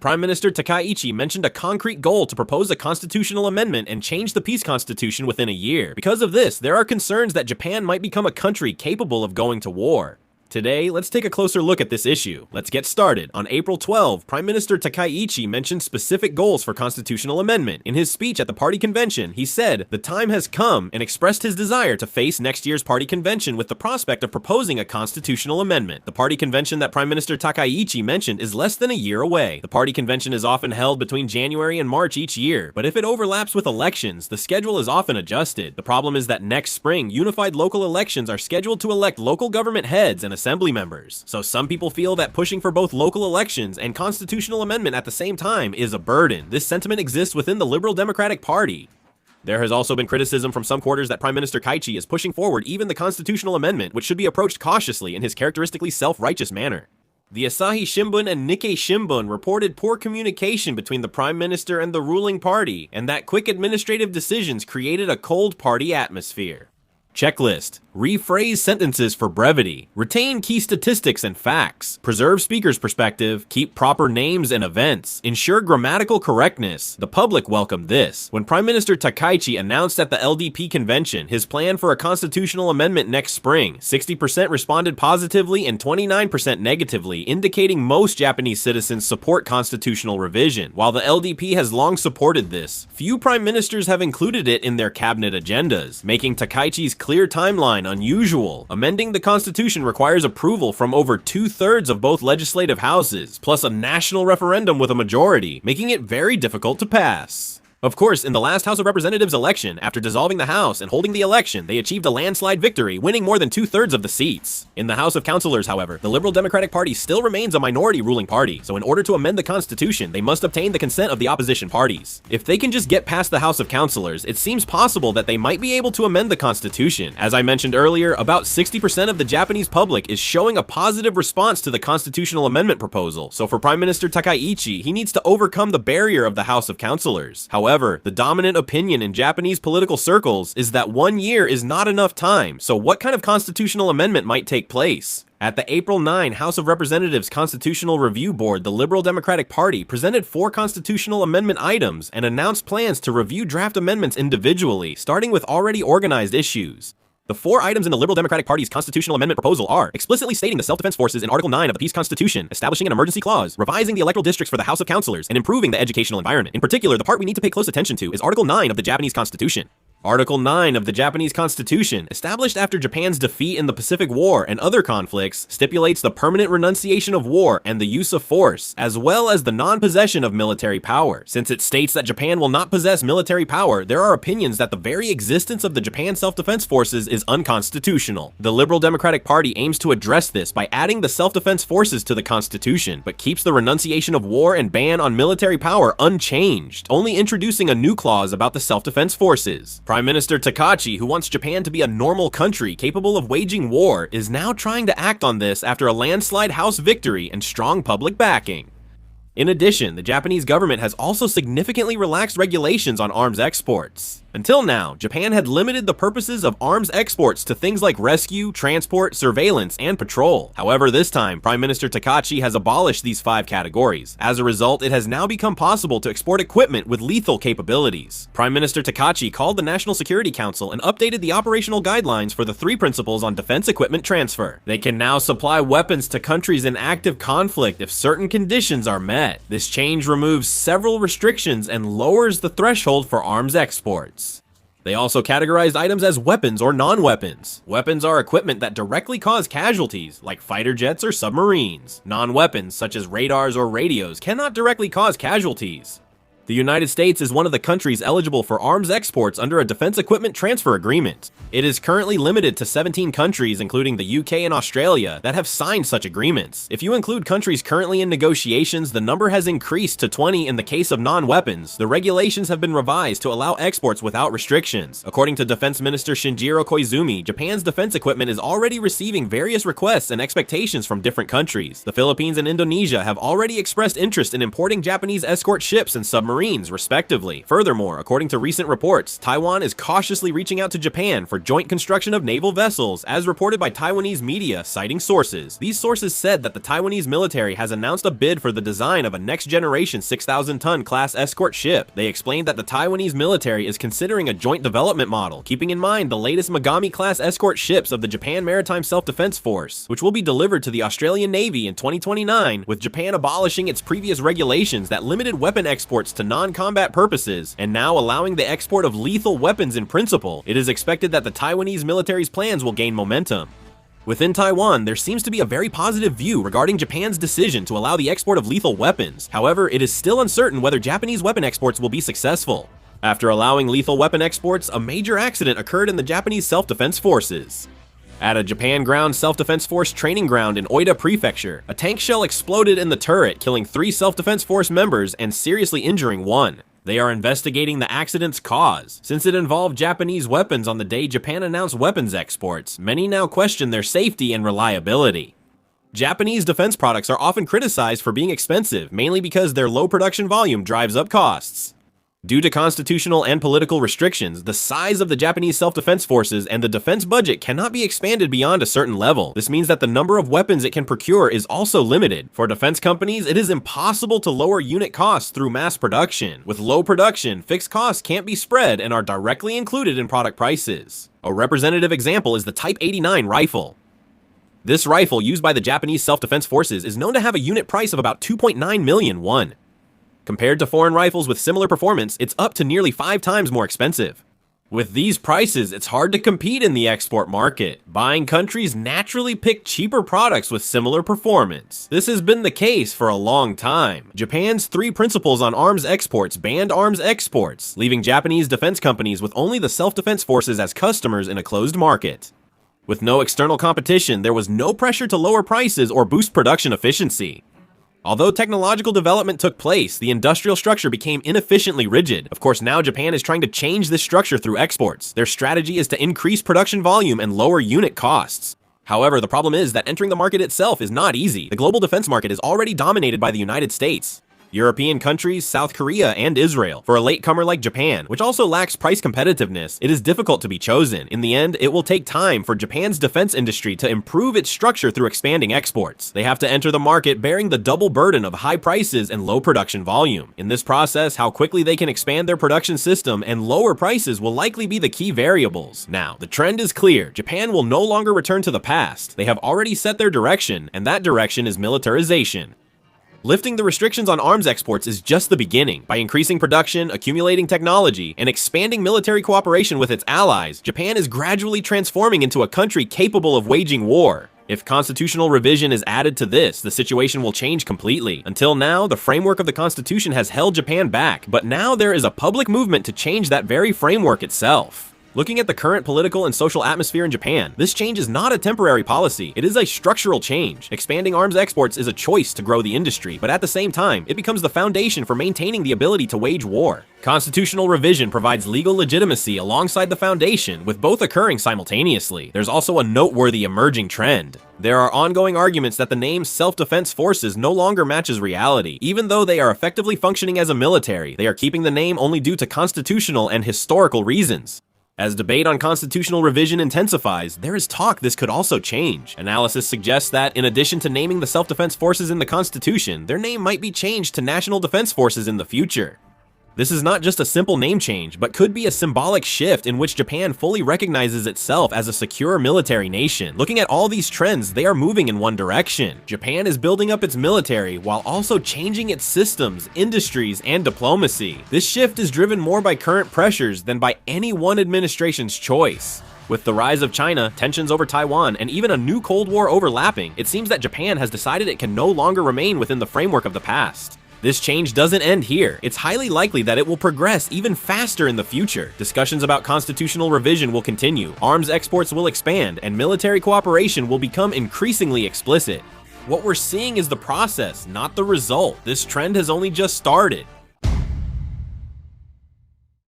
Prime Minister Takaichi mentioned a concrete goal to propose a constitutional amendment and change the peace constitution within a year. Because of this, there are concerns that Japan might become a country capable of going to war. Today, let's take a closer look at this issue. Let's get started. On April 12, Prime Minister Takaichi mentioned specific goals for constitutional amendment. In his speech at the party convention, he said, "The time has come," and expressed his desire to face next year's party convention with the prospect of proposing a constitutional amendment. The party convention that Prime Minister Takaichi mentioned is less than a year away. The party convention is often held between January and March each year, but if it overlaps with elections, the schedule is often adjusted. The problem is that next spring, unified local elections are scheduled to elect local government heads and assembly members. So some people feel that pushing for both local elections and constitutional amendment at the same time is a burden. This sentiment exists within the Liberal Democratic Party. There has also been criticism from some quarters that Prime Minister Kaichi is pushing forward even the constitutional amendment, which should be approached cautiously in his characteristically self-righteous manner. The Asahi Shimbun and Nikkei Shimbun reported poor communication between the Prime Minister and the ruling party, and that quick administrative decisions created a cold party atmosphere. Checklist. Rephrase sentences for brevity. Retain key statistics and facts. Preserve speaker's perspective. Keep proper names and events. Ensure grammatical correctness. The public welcomed this. When Prime Minister Takaichi announced at the LDP convention his plan for a constitutional amendment next spring, 60% responded positively and 29% negatively, indicating most Japanese citizens support constitutional revision. While the LDP has long supported this, few prime ministers have included it in their cabinet agendas, making Takaichi's clear timeline unusual. Amending the Constitution requires approval from over 2/3 of both legislative houses, plus a national referendum with a majority, making it very difficult to pass. Of course, in the last House of Representatives election, after dissolving the House and holding the election, they achieved a landslide victory, winning more than 2/3 of the seats. In the House of Councilors, however, the Liberal Democratic Party still remains a minority ruling party, so in order to amend the Constitution, they must obtain the consent of the opposition parties. If they can just get past the House of Councilors, it seems possible that they might be able to amend the Constitution. As I mentioned earlier, about 60% of the Japanese public is showing a positive response to the constitutional amendment proposal, so for Prime Minister Takaichi, he needs to overcome the barrier of the House of Councilors. However, the dominant opinion in Japanese political circles is that 1 year is not enough time, so what kind of constitutional amendment might take place? At the April 9 House of Representatives Constitutional Review Board, the Liberal Democratic Party presented 4 constitutional amendment items and announced plans to review draft amendments individually, starting with already organized issues. The 4 items in the Liberal Democratic Party's constitutional amendment proposal are explicitly stating the self-defense forces in Article 9 of the Peace Constitution, establishing an emergency clause, revising the electoral districts for the House of Councilors, and improving the educational environment. In particular, the part we need to pay close attention to is Article 9 of the Japanese Constitution. Article 9 of the Japanese Constitution, established after Japan's defeat in the Pacific War and other conflicts, stipulates the permanent renunciation of war and the use of force, as well as the non-possession of military power. Since it states that Japan will not possess military power, there are opinions that the very existence of the Japan Self-Defense Forces is unconstitutional. The Liberal Democratic Party aims to address this by adding the self-defense forces to the Constitution, but keeps the renunciation of war and ban on military power unchanged, only introducing a new clause about the self-defense forces. Prime Minister Takachi, who wants Japan to be a normal country capable of waging war, is now trying to act on this after a landslide House victory and strong public backing. In addition, the Japanese government has also significantly relaxed regulations on arms exports. Until now, Japan had limited the purposes of arms exports to things like rescue, transport, surveillance, and patrol. However, this time, Prime Minister Takachi has abolished these 5 categories. As a result, it has now become possible to export equipment with lethal capabilities. Prime Minister Takachi called the National Security Council and updated the operational guidelines for the 3 principles on defense equipment transfer. They can now supply weapons to countries in active conflict if certain conditions are met. This change removes several restrictions and lowers the threshold for arms exports. They also categorized items as weapons or non-weapons. Weapons are equipment that directly cause casualties, like fighter jets or submarines. Non-weapons, such as radars or radios, cannot directly cause casualties. The United States is one of the countries eligible for arms exports under a defense equipment transfer agreement. It is currently limited to 17 countries, including the UK and Australia, that have signed such agreements. If you include countries currently in negotiations, the number has increased to 20 in the case of non-weapons. The regulations have been revised to allow exports without restrictions. According to Defense Minister Shinjiro Koizumi, Japan's defense equipment is already receiving various requests and expectations from different countries. The Philippines and Indonesia have already expressed interest in importing Japanese escort ships and submarines submarines, respectively. Furthermore, according to recent reports, Taiwan is cautiously reaching out to Japan for joint construction of naval vessels, as reported by Taiwanese media, citing sources. These sources said that the Taiwanese military has announced a bid for the design of a next-generation 6,000-ton class escort ship. They explained that the Taiwanese military is considering a joint development model, keeping in mind the latest Megami-class escort ships of the Japan Maritime Self-Defense Force, which will be delivered to the Australian Navy in 2029, with Japan abolishing its previous regulations that limited weapon exports to non-combat purposes, and now allowing the export of lethal weapons in principle. It is expected that the Taiwanese military's plans will gain momentum. Within Taiwan, there seems to be a very positive view regarding Japan's decision to allow the export of lethal weapons. However, it is still uncertain whether Japanese weapon exports will be successful. After allowing lethal weapon exports, a major accident occurred in the Japanese self-defense forces. At a Japan Ground Self-Defense Force training ground in Oita Prefecture, a tank shell exploded in the turret, killing 3 self-defense force members and seriously injuring 1. They are investigating the accident's cause. Since it involved Japanese weapons on the day Japan announced weapons exports, many now question their safety and reliability. Japanese defense products are often criticized for being expensive, mainly because their low production volume drives up costs. Due to constitutional and political restrictions, the size of the Japanese self-defense forces and the defense budget cannot be expanded beyond a certain level. This means that the number of weapons it can procure is also limited. For defense companies, it is impossible to lower unit costs through mass production. With low production, fixed costs can't be spread and are directly included in product prices. A representative example is the Type 89 rifle. This rifle, used by the Japanese self-defense forces, is known to have a unit price of about 2.9 million won. Compared to foreign rifles with similar performance, it's up to nearly 5 times more expensive. With these prices, it's hard to compete in the export market. Buying countries naturally pick cheaper products with similar performance. This has been the case for a long time. Japan's 3 principles on arms exports banned arms exports, leaving Japanese defense companies with only the self-defense forces as customers in a closed market. With no external competition, there was no pressure to lower prices or boost production efficiency. Although technological development took place, the industrial structure became inefficiently rigid. Of course, now Japan is trying to change this structure through exports. Their strategy is to increase production volume and lower unit costs. However, the problem is that entering the market itself is not easy. The global defense market is already dominated by the United States, European countries, South Korea, and Israel. For a latecomer like Japan, which also lacks price competitiveness, it is difficult to be chosen. In the end, it will take time for Japan's defense industry to improve its structure through expanding exports. They have to enter the market bearing the double burden of high prices and low production volume. In this process, how quickly they can expand their production system and lower prices will likely be the key variables. Now, the trend is clear. Japan will no longer return to the past. They have already set their direction, and that direction is militarization. Lifting the restrictions on arms exports is just the beginning. By increasing production, accumulating technology, and expanding military cooperation with its allies, Japan is gradually transforming into a country capable of waging war. If constitutional revision is added to this, the situation will change completely. Until now, the framework of the Constitution has held Japan back, but now there is a public movement to change that very framework itself. Looking at the current political and social atmosphere in Japan, this change is not a temporary policy, it is a structural change. Expanding arms exports is a choice to grow the industry, but at the same time, it becomes the foundation for maintaining the ability to wage war. Constitutional revision provides legal legitimacy alongside the foundation, with both occurring simultaneously. There's also a noteworthy emerging trend. There are ongoing arguments that the name self-defense forces no longer matches reality. Even though they are effectively functioning as a military, they are keeping the name only due to constitutional and historical reasons. As debate on constitutional revision intensifies, there is talk this could also change. Analysis suggests that, in addition to naming the self-defense forces in the Constitution, their name might be changed to National Defense Forces in the future. This is not just a simple name change, but could be a symbolic shift in which Japan fully recognizes itself as a secure military nation. Looking at all these trends, they are moving in one direction. Japan is building up its military while also changing its systems, industries, and diplomacy. This shift is driven more by current pressures than by any one administration's choice. With the rise of China, tensions over Taiwan, and even a new Cold War overlapping, it seems that Japan has decided it can no longer remain within the framework of the past. This change doesn't end here. It's highly likely that it will progress even faster in the future. Discussions about constitutional revision will continue, arms exports will expand, and military cooperation will become increasingly explicit. What we're seeing is the process, not the result. This trend has only just started.